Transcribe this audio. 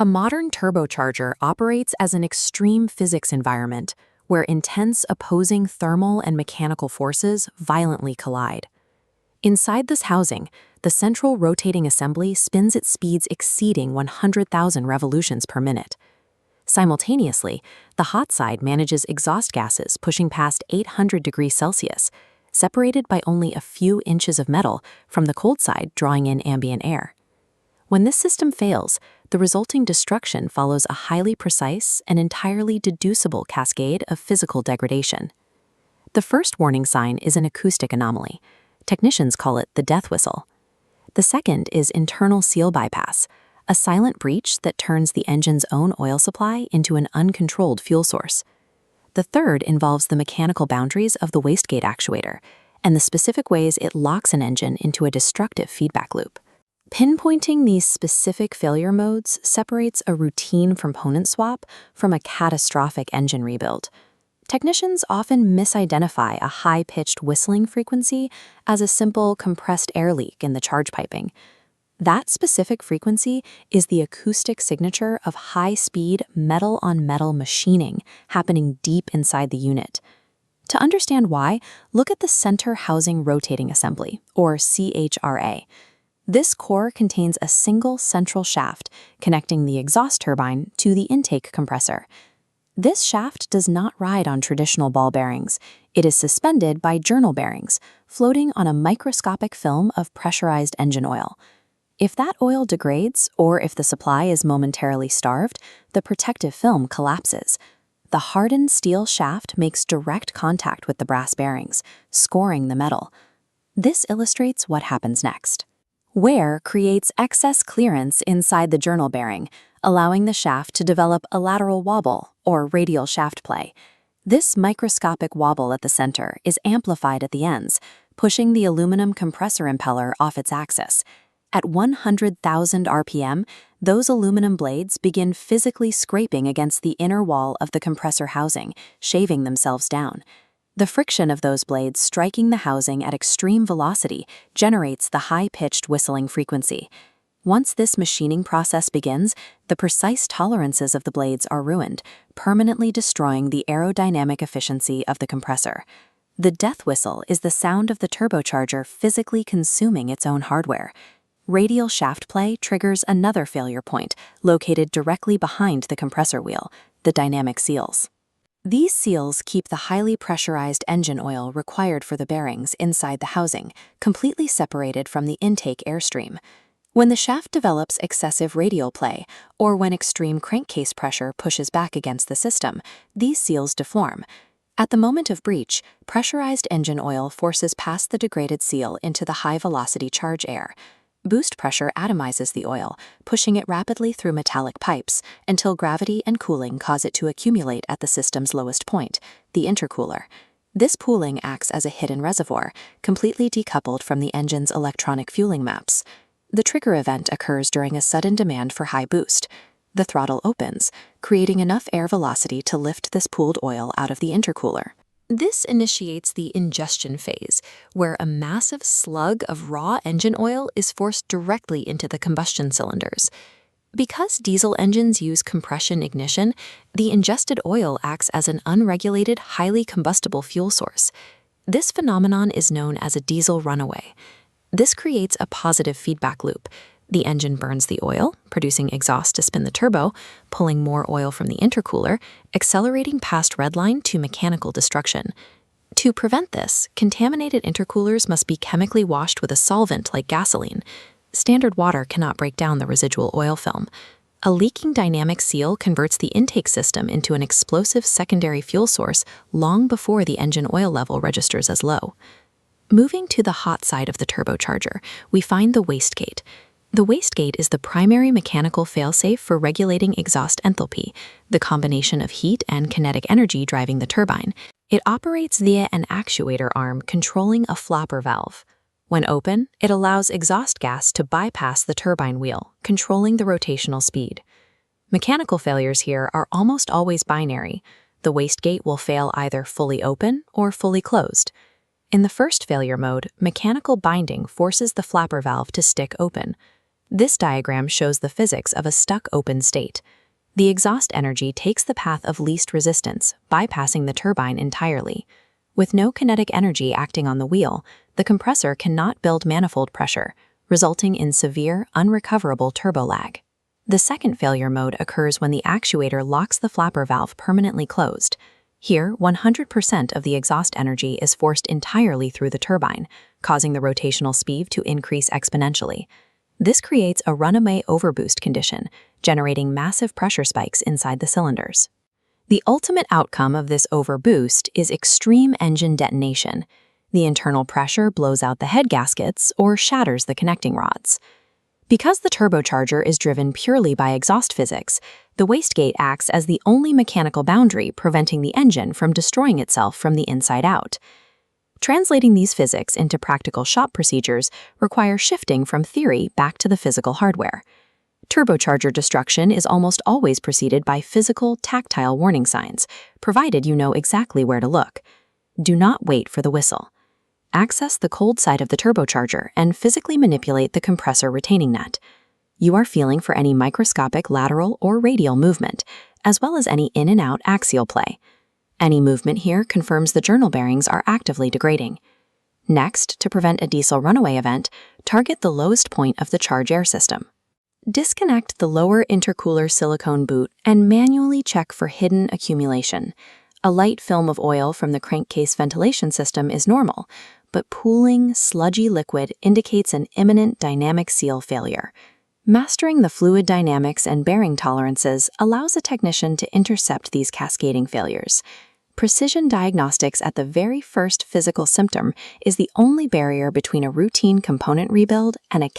A modern turbocharger operates as an extreme physics environment where intense opposing thermal and mechanical forces violently collide. Inside this housing, the central rotating assembly spins at speeds exceeding 100,000 revolutions per minute. Simultaneously, the hot side manages exhaust gases pushing past 800 degrees Celsius, separated by only a few inches of metal from the cold side drawing in ambient air. When this system fails, the resulting destruction follows a highly precise and entirely deducible cascade of physical degradation. The first warning sign is an acoustic anomaly. Technicians call it the death whistle. The second is internal seal bypass, a silent breach that turns the engine's own oil supply into an uncontrolled fuel source. The third involves the mechanical boundaries of the wastegate actuator and the specific ways it locks an engine into a destructive feedback loop. Pinpointing these specific failure modes separates a routine component swap from a catastrophic engine rebuild. Technicians often misidentify a high-pitched whistling frequency as a simple compressed air leak in the charge piping. That specific frequency is the acoustic signature of high-speed metal-on-metal machining happening deep inside the unit. To understand why, look at the Center Housing Rotating Assembly, or CHRA. This core contains a single central shaft connecting the exhaust turbine to the intake compressor. This shaft does not ride on traditional ball bearings. It is suspended by journal bearings, floating on a microscopic film of pressurized engine oil. If that oil degrades, or if the supply is momentarily starved, the protective film collapses. The hardened steel shaft makes direct contact with the brass bearings, scoring the metal. This illustrates what happens next. Wear creates excess clearance inside the journal bearing, allowing the shaft to develop a lateral wobble, or radial shaft play. This microscopic wobble at the center is amplified at the ends, pushing the aluminum compressor impeller off its axis. At 100,000 RPM, those aluminum blades begin physically scraping against the inner wall of the compressor housing, shaving themselves down. The friction of those blades striking the housing at extreme velocity generates the high-pitched whistling frequency. Once this machining process begins, the precise tolerances of the blades are ruined, permanently destroying the aerodynamic efficiency of the compressor. The death whistle is the sound of the turbocharger physically consuming its own hardware. Radial shaft play triggers another failure point, located directly behind the compressor wheel, the dynamic seals. These seals keep the highly pressurized engine oil required for the bearings inside the housing, completely separated from the intake airstream. When the shaft develops excessive radial play, or when extreme crankcase pressure pushes back against the system, these seals deform. At the moment of breach, pressurized engine oil forces past the degraded seal into the high-velocity charge air. Boost pressure atomizes the oil, pushing it rapidly through metallic pipes until gravity and cooling cause it to accumulate at the system's lowest point, the intercooler. This pooling acts as a hidden reservoir, completely decoupled from the engine's electronic fueling maps. The trigger event occurs during a sudden demand for high boost. The throttle opens, creating enough air velocity to lift this pooled oil out of the intercooler. This initiates the ingestion phase, where a massive slug of raw engine oil is forced directly into the combustion cylinders. Because diesel engines use compression ignition, the ingested oil acts as an unregulated, highly combustible fuel source. This phenomenon is known as a diesel runaway. This creates a positive feedback loop. The engine burns the oil, producing exhaust to spin the turbo, pulling more oil from the intercooler, accelerating past redline to mechanical destruction. To prevent this, contaminated intercoolers must be chemically washed with a solvent like gasoline. Standard water cannot break down the residual oil film. A leaking dynamic seal converts the intake system into an explosive secondary fuel source long before the engine oil level registers as low. Moving to the hot side of the turbocharger, we find the wastegate. The wastegate is the primary mechanical failsafe for regulating exhaust enthalpy, the combination of heat and kinetic energy driving the turbine. It operates via an actuator arm controlling a flopper valve. When open, it allows exhaust gas to bypass the turbine wheel, controlling the rotational speed. Mechanical failures here are almost always binary. The wastegate will fail either fully open or fully closed. In the first failure mode, mechanical binding forces the flapper valve to stick open. This diagram shows the physics of a stuck open state. The exhaust energy takes the path of least resistance, bypassing the turbine entirely. With no kinetic energy acting on the wheel, the compressor cannot build manifold pressure, resulting in severe, unrecoverable turbo lag. The second failure mode occurs when the actuator locks the flapper valve permanently closed. Here, 100% of the exhaust energy is forced entirely through the turbine, causing the rotational speed to increase exponentially. This creates a runaway overboost condition, generating massive pressure spikes inside the cylinders. The ultimate outcome of this overboost is extreme engine detonation. The internal pressure blows out the head gaskets or shatters the connecting rods. Because the turbocharger is driven purely by exhaust physics, the wastegate acts as the only mechanical boundary preventing the engine from destroying itself from the inside out. Translating these physics into practical shop procedures requires shifting from theory back to the physical hardware. Turbocharger destruction is almost always preceded by physical, tactile warning signs, provided you know exactly where to look. Do not wait for the whistle. Access the cold side of the turbocharger and physically manipulate the compressor retaining nut. You are feeling for any microscopic lateral or radial movement, as well as any in and out axial play. Any movement here confirms the journal bearings are actively degrading. Next, to prevent a diesel runaway event, target the lowest point of the charge air system. Disconnect the lower intercooler silicone boot and manually check for hidden accumulation. A light film of oil from the crankcase ventilation system is normal, but pooling, sludgy liquid indicates an imminent dynamic seal failure. Mastering the fluid dynamics and bearing tolerances allows a technician to intercept these cascading failures. Precision diagnostics at the very first physical symptom is the only barrier between a routine component rebuild and a